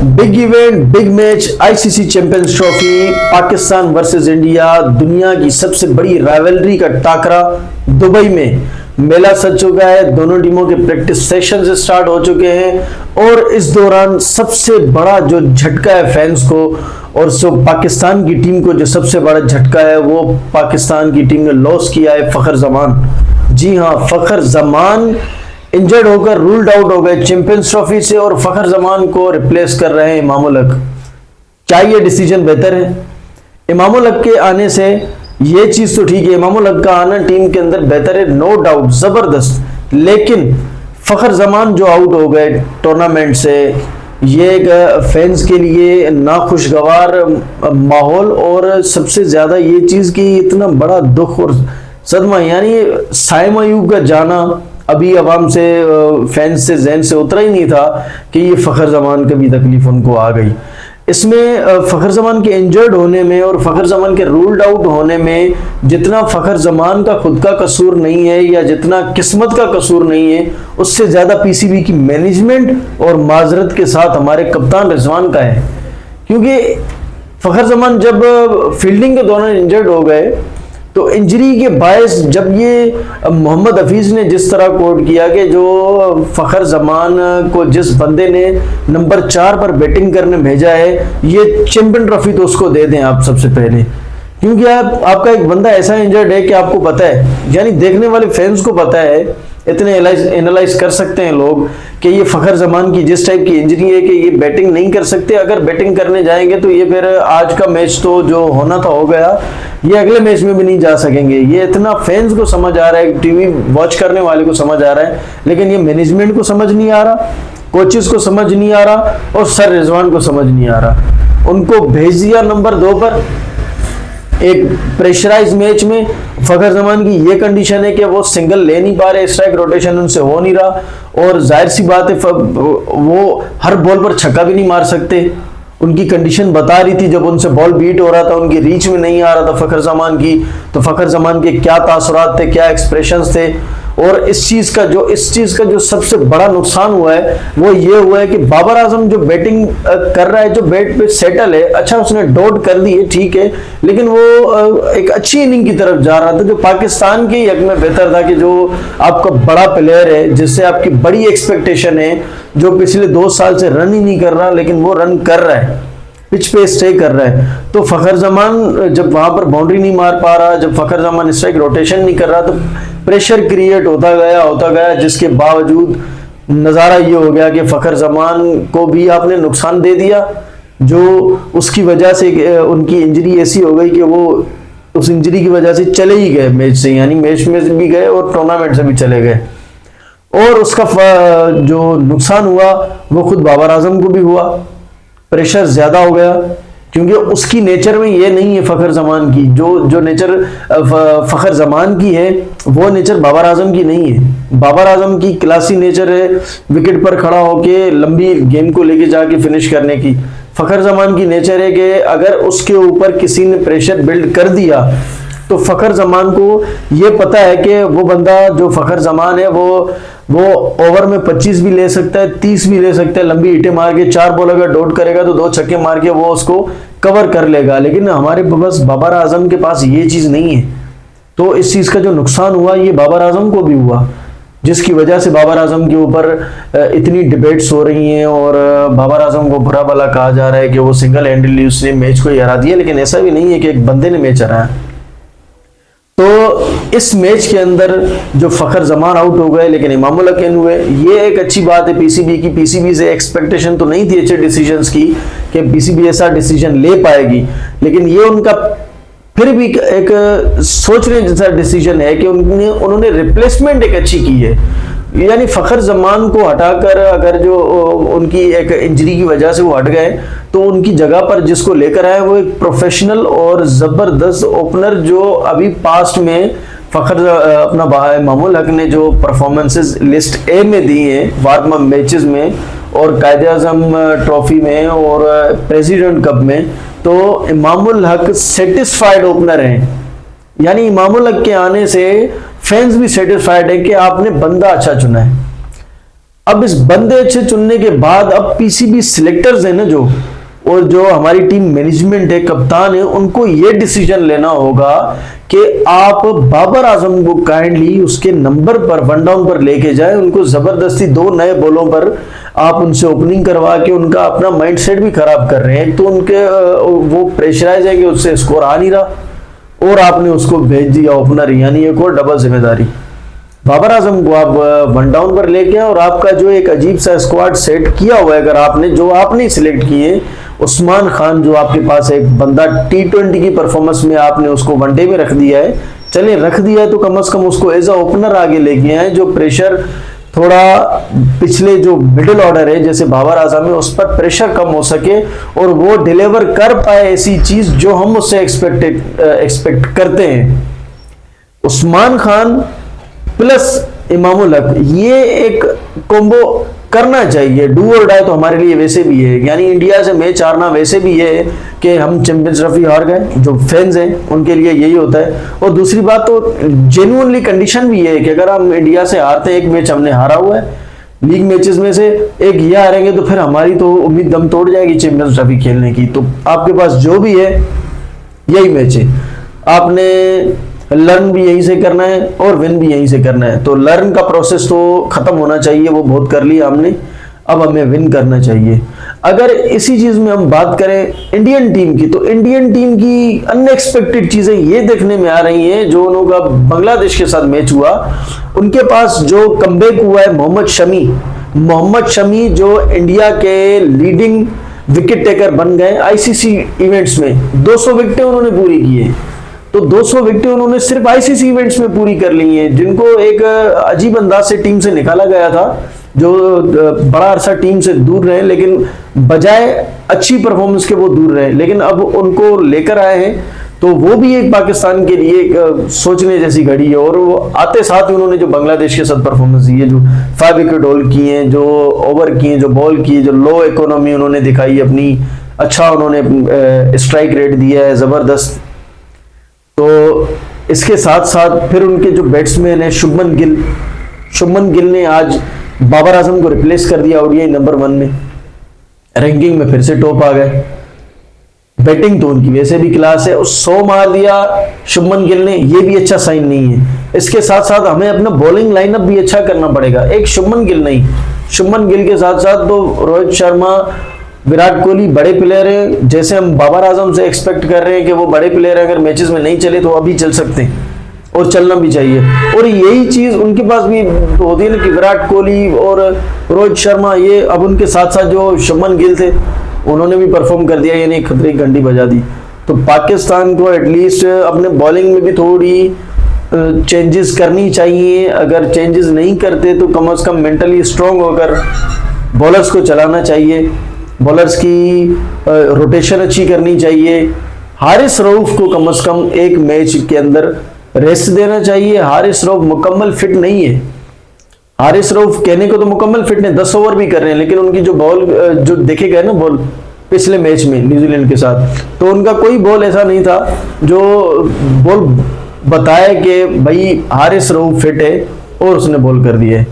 Big event, big match, ICC champions trophy, Pakistan versus India, दुनिया की सबसे बड़ी राइवलरी का टाकरा दुबई में मेला सज चुका है। दोनों टीमों के प्रैक्टिस सेशंस स्टार्ट हो चुके हैं और इस दौरान सबसे बड़ा जो झटका है फैंस को और जो पाकिस्तान की टीम को जो सबसे बड़ा झटका है वो पाकिस्तान की टीम ने लॉस किया है फखर जमान। जी हाँ, फखर जमान इंजर्ड होकर रूल्ड आउट हो गए चैंपियंस ट्रॉफी से और फखर जमान को रिप्लेस कर रहे हैं इमामुल हक। क्या ये डिसीजन बेहतर है? इमामुल हक के आने से ये चीज तो ठीक है, इमामुल हक का आना टीम के अंदर बेहतर है, नो डाउट, जबरदस्त। लेकिन फखर जमान जो आउट हो गए टूर्नामेंट से, ये एक फैंस के लिए नाखुशगवार माहौल और सबसे ज्यादा ये चीज कि इतना बड़ा दुख और सदमा, यानी साइम अयूब का जाना अभी अवाम से फैंस से जहन से उतरा ही नहीं था कि ये फखर जमान का भी तकलीफ उनको आ गई। इसमें फखर जमान के इंजर्ड होने में और फखर जमान के रूल्ड आउट होने में जितना फखर जमान का खुद का कसूर नहीं है या जितना किस्मत का कसूर नहीं है, उससे ज्यादा पीसीबी की मैनेजमेंट और माजरत के साथ हमारे कप्तान रिजवान का है। क्योंकि फखर जमान जब फील्डिंग के दौरान इंजर्ड हो गए तो इंजरी के बायस जब ये मोहम्मद हफीज ने जिस तरह कोट किया कि जो फखर जमान को जिस बंदे ने नंबर 4 पर बैटिंग करने भेजा है, ये चैंपियन ट्रॉफी तो उसको दे दें आप सबसे पहले। क्योंकि आपका एक बंदा ऐसा इंजर्ड है कि आपको पता है, यानी देखने वाले फैंस को पता है, इतने एनालाइज कर सकते हैं लोग कि ये फखर जमान की जिस टाइप की इंजरी है कि ये बैटिंग नहीं कर सकते। अगर बैटिंग करने जाएंगे तो ये फिर आज का मैच तो जो होना था हो गया, ये अगले मैच में भी नहीं जा सकेंगे। ये इतना फैंस को समझ आ रहा है, टीवी वॉच करने वाले को समझ आ रहा है, लेकिन ये मैनेजमेंट को समझ नहीं आ रहा, कोचेस को समझ नहीं आ रहा और सर रिजवान को समझ नहीं आ रहा। उनको भेज दिया नंबर 2 पर एक प्रेशराइज मैच में। फखर जमान की ये कंडीशन है कि वो सिंगल ले नहीं पा रहे, स्ट्राइक रोटेशन उनसे हो नहीं रहा और जाहिर सी बात है वो हर बॉल पर छक्का भी नहीं मार सकते। उनकी कंडीशन बता रही थी, जब उनसे बॉल बीट हो रहा था, उनकी रीच में नहीं आ रहा था फखर जमान की, तो फखर जमान के क्या तासुरात थे, क्या एक्सप्रेशंस थे। और इस चीज का जो सबसे बड़ा नुकसान हुआ है वो ये हुआ है कि बाबर आजम जो बैटिंग कर रहा है, जो बैट पे सेटल है, अच्छा उसने डॉट कर दी है, ठीक है, लेकिन वो एक अच्छी इनिंग की तरफ जा रहा था जो पाकिस्तान के हक में बेहतर था कि जो आपका बड़ा प्लेयर है, जिससे आपकी बड़ी एक्सपेक्टेशन है, जो पिछले 2 साल से रन ही नहीं कर रहा लेकिन वो रन कर रहा है, पिच पे स्टे कर रहा है। तो फखर जमान जब वहां पर बाउंड्री नहीं मार पा रहा, जब फखर जमान स्ट्राइक रोटेशन नहीं कर रहा, तो प्रेशर क्रिएट होता गया, जिसके बावजूद नज़ारा ये हो गया कि फखर जमान को भी आपने नुकसान दे दिया, जो उसकी वजह से उनकी इंजरी ऐसी हो गई कि वो उस इंजरी की वजह से चले ही गए मैच से, यानी मैच में भी गए और टूर्नामेंट से भी चले गए। और उसका जो नुकसान हुआ वो खुद बाबर आजम को भी हुआ, प्रेशर ज्यादा हो गया, क्योंकि उसकी नेचर में ये नहीं है फखर जमान की, जो नेचर फखर जमान की है वो नेचर बाबर आजम की नहीं है। बाबर आजम की क्लासी नेचर है विकेट पर खड़ा होके लंबी गेम को लेके जाके फिनिश करने की। फखर जमान की नेचर है कि अगर उसके ऊपर किसी ने प्रेशर बिल्ड कर दिया तो फखर जमान को ये पता है कि वो बंदा जो फखर जमान है वो ओवर में 25 भी ले सकता है, 30 भी ले सकता है, लंबी हिटें मार के 4 बॉल अगर डॉट करेगा तो 2 छक्के मार के वो उसको कवर कर लेगा। लेकिन हमारे पास बाबर आजम के पास ये चीज नहीं है। तो इस चीज का जो नुकसान हुआ ये बाबर आजम को भी हुआ, जिसकी वजह से बाबर आजम के ऊपर इतनी डिबेट्स हो रही हैं और बाबर आजम को बुरा भला कहा जा रहा है कि वो सिंगल हैंडली उसने मैच को हरा दिया, लेकिन ऐसा भी नहीं है कि एक बंदे ने मैच हराया। तो इस मैच के अंदर जो फखर जमान आउट हो गए लेकिन इमामुल हक इन हुए, ये एक अच्छी बात है पीसीबी की। पीसीबी से एक्सपेक्टेशन तो नहीं थी अच्छे डिसीजंस की कि पीसीबी ऐसा डिसीजन ले पाएगी, लेकिन ये उनका फिर भी एक सोचने जैसा डिसीजन है कि उन्होंने रिप्लेसमेंट एक अच्छी की है। यानी फखर जमान को हटाकर अगर जो उनकी एक इंजरी की वजह से वो हट गए तो उनकी जगह पर जिसको लेकर आए वो एक प्रोफेशनल और जबरदस्त ओपनर, जो अभी पास्ट में फखर अपना इमामुल हक ने जो परफॉर्मेंसेस लिस्ट ए में दी हैं वार्म अप मैचेस में और कायदे आजम ट्रॉफी में और प्रेसिडेंट कप में, तो इमामुल हक सेटिस्फाइड ओपनर हैं। यानी इमामुल हक के आने से फैंस भी सेटिस्फाइड है कि आपने बंदा अच्छा चुना है। अब इस बंदे अच्छे चुनने के बाद अब पीसीबी सिलेक्टर्स है ना जो, और जो हमारी टीम मैनेजमेंट है, कप्तान है, उनको ये डिसीजन लेना होगा कि आप बाबर आजम को काइंडली उसके नंबर पर वन डाउन पर लेके जाए, उनको जबरदस्ती 2 नए बॉलों पर आप उनसे ओपनिंग करवा के उनका अपना माइंडसेट भी खराब कर रहे हैं। एक तो उनके वो प्रेशराइज है कि उससे स्कोर आ नहीं रहा, और आपने उसको भेज दिया ओपनर, यानी एक और डबल जिम्मेदारी। बाबर आजम को आप वन डाउन पर लेके आए, और आपका जो एक अजीब सा स्क्वाड सेट किया हुआ है, अगर आपने जो आपने सिलेक्ट किए, उस्मान खान जो आपके पास एक बंदा T20 की परफॉर्मेंस में आपने उसको वनडे में रख दिया है, चलिए रख दिया है तो कम से कम उसको एज अ ओपनर आगे लेके आए, जो प्रेशर थोड़ा पिछले जो मिडिल ऑर्डर है जैसे बाबर आजम है उस पर प्रेशर कम हो सके, और वो डिलीवर कर पाए ऐसी चीज जो हम उससे एक्सपेक्ट करते हैं। उस्मान खान प्लस इमामुल हक, ये एक कॉम्बो करना चाहिए। डू और डाई तो हमारे लिए वैसे भी है, यानी इंडिया से मैच हारना वैसे भी है कि हम चैंपियंस ट्रॉफी हार गए, जो फैंस हैं उनके लिए यही होता है। और दूसरी बात तो जेन्युइनली कंडीशन भी है कि अगर हम इंडिया से हारते हैं, एक मैच हमने हारा हुआ है लीग मैचेस में से, एक ये हारेंगे तो फिर हमारी तो उम्मीद दम तोड़ जाएगी चैंपियंस ट्रॉफी खेलने की। तो आपके पास जो भी है यही मैच है, आपने लर्न भी यहीं से करना है और विन भी यहीं से करना है। तो लर्न का प्रोसेस तो खत्म होना चाहिए, वो बहुत कर लिया हमने, अब हमें विन करना चाहिए। अगर इसी चीज में हम बात करें इंडियन टीम की, तो इंडियन टीम की अनएक्सपेक्टेड चीजें ये देखने में आ रही हैं। जो उनका बांग्लादेश के साथ मैच हुआ, उनके पास जो कमबैक हुआ है मोहम्मद शमी जो इंडिया के लीडिंग विकेट टेकर बन गए आईसीसी इवेंट्स में, 200 विकेटें उन्होंने पूरी की है। तो 200 विकेटें उन्होंने सिर्फ आईसीसी इवेंट्स में पूरी कर ली हैं, जिनको एक अजीब अंदाज से टीम से निकाला गया था, जो बड़ा अरसा टीम से दूर रहे, लेकिन बजाय अच्छी परफॉर्मेंस के वो दूर रहे, लेकिन अब उनको लेकर आए हैं। तो वो भी एक पाकिस्तान के लिए एक सोचने जैसी घड़ी है। और वो आते साथ ही उन्होंने जो बांग्लादेश के साथ परफॉर्मेंस दी है, जो 5 विकेट होल किए, जो ओवर किए, जो बॉल किए, जो लो इकोनॉमी उन्होंने दिखाई अपनी, अच्छा उन्होंने स्ट्राइक रेट दिया है जबरदस्त। तो इसके साथ साथ फिर उनके जो बैट्समैन है शुभमन गिल ने आज बाबर आजम को रिप्लेस कर दिया ओडीआई नंबर 1 में, रैंकिंग में फिर से टॉप आ गए। बैटिंग तो उनकी वैसे भी क्लास है, 100 मार दिया शुभमन गिल ने, ये भी अच्छा साइन नहीं है। इसके साथ साथ हमें अपना बॉलिंग लाइनअप भी अच्छा करना पड़ेगा, एक शुभमन गिल नहीं, शुभमन गिल के साथ साथ तो रोहित शर्मा, विराट कोहली बड़े प्लेयर हैं, जैसे हम बाबर आजम से एक्सपेक्ट कर रहे हैं कि वो बड़े प्लेयर अगर मैचेस में नहीं चले तो अभी चल सकते हैं, और चलना भी चाहिए। और यही चीज उनके पास भी तो होती है ना कि विराट कोहली और रोहित शर्मा, ये अब उनके साथ साथ जो शुभमन गिल थे उन्होंने भी परफॉर्म कर दिया, यानी खतरे की घंटी बजा दी। तो पाकिस्तान को एटलीस्ट अपने बॉलिंग में भी थोड़ी चेंजेस करनी चाहिए। अगर चेंजेस नहीं करते तो कम से कम मेंटली स्ट्रांग होकर बॉलर्स को चलाना चाहिए, बॉलर्स की रोटेशन अच्छी करनी चाहिए। हारिस रऊफ को कम से कम एक मैच के अंदर रेस्ट देना चाहिए। हारिस रऊफ मुकम्मल फिट नहीं है, हारिस रऊफ कहने को तो मुकम्मल फिट नहीं, 10 ओवर भी कर रहे हैं, लेकिन उनकी जो बॉल जो देखे गए ना बॉल पिछले मैच में न्यूजीलैंड के साथ, तो उनका कोई बॉल ऐसा नहीं था जो बॉल बताए कि भाई हारिस रऊफ फिट है और उसने बॉल कर दिए।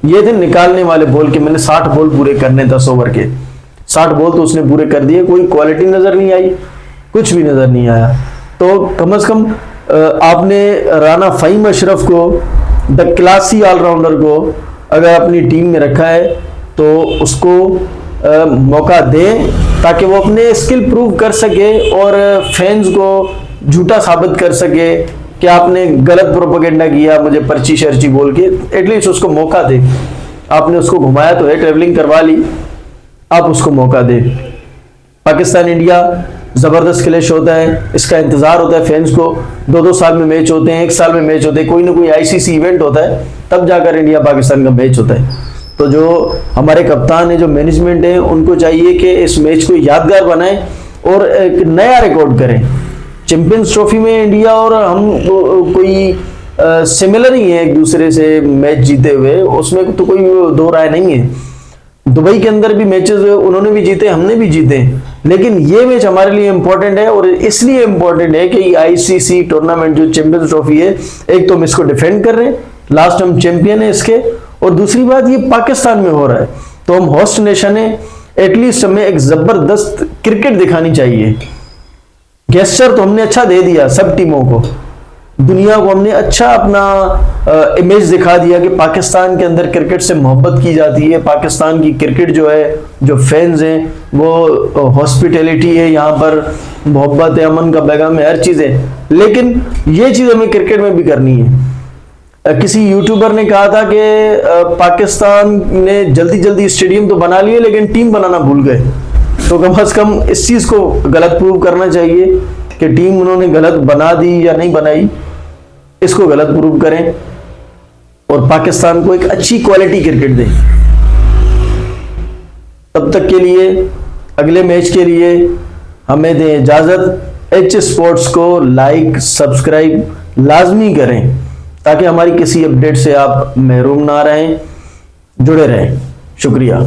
ये थे निकालने वाले बॉल के, मैंने 60 बॉल पूरे करने 10 ओवर के, 60 बॉल तो उसने पूरे कर दिए, कोई क्वालिटी नजर नहीं आई, कुछ भी नजर नहीं आया। तो कम से कम आपने राना फहीम अशरफ को, द क्लासी ऑलराउंडर को अगर अपनी टीम में रखा है तो उसको मौका दें, ताकि वो अपने स्किल प्रूव कर सके और फैंस को झूठा साबित कर सके कि आपने गलत प्रोपेगेंडा किया मुझे पर्ची शर्ची बोल के। एटलीस्ट उसको मौका दे, आपने उसको घुमाया तो है, ट्रेवलिंग करवा ली, आप उसको मौका दे। पाकिस्तान इंडिया जबरदस्त क्लैश होता है, इसका इंतजार होता है फैंस को, 2-2 साल में मैच होते हैं, 1 साल में मैच होते हैं, कोई ना कोई आईसीसी इवेंट होता है, तब जाकर इंडिया पाकिस्तान का मैच होता है। तो जो हमारे कप्तान है, जो मैनेजमेंट है, उनको चाहिए कि इस मैच को यादगार बनाएं और एक नया रिकॉर्ड करें। चैंपियंस ट्रॉफी में इंडिया और हम कोई सिमिलर ही है एक दूसरे से मैच जीते हुए, उसमें तो कोई दो राय नहीं है। दुबई के अंदर भी मैचेस उन्होंने भी जीते, हमने भी जीते, लेकिन ये मैच हमारे लिए इंपॉर्टेंट है, और इसलिए इंपॉर्टेंट है कि आईसीसी टूर्नामेंट जो चैंपियंस ट्रॉफी है, एक तो हम इसको डिफेंड कर रहे हैं, लास्ट हम चैंपियन है इसके, और दूसरी बात, ये पाकिस्तान में हो रहा है, तो हम होस्ट नेशन है, एटलीस्ट हमें एक जबरदस्त क्रिकेट दिखानी चाहिए। गेस्चर तो हमने अच्छा दे दिया सब टीमों को, दुनिया को हमने अच्छा अपना इमेज दिखा दिया कि पाकिस्तान के अंदर क्रिकेट से मोहब्बत की जाती है, पाकिस्तान की क्रिकेट जो है, जो फैंस हैं वो हॉस्पिटैलिटी है, यहाँ पर मोहब्बत है, अमन का पैगाम है, हर चीज़ है। लेकिन ये चीज़ हमें क्रिकेट में भी करनी है। किसी यूट्यूबर ने कहा था कि पाकिस्तान ने जल्दी जल्दी स्टेडियम तो बना लिए लेकिन टीम बनाना भूल गए, तो कम से कम इस चीज़ को गलत प्रूव करना चाहिए कि टीम उन्होंने गलत बना दी या नहीं बनाई, इसको गलत प्रूव करें और पाकिस्तान को एक अच्छी क्वालिटी क्रिकेट दें। तब तक के लिए, अगले मैच के लिए हमें दें इजाजत। एच स्पोर्ट्स को लाइक सब्सक्राइब लाजमी करें ताकि हमारी किसी अपडेट से आप महरूम ना रहें, जुड़े रहें। शुक्रिया।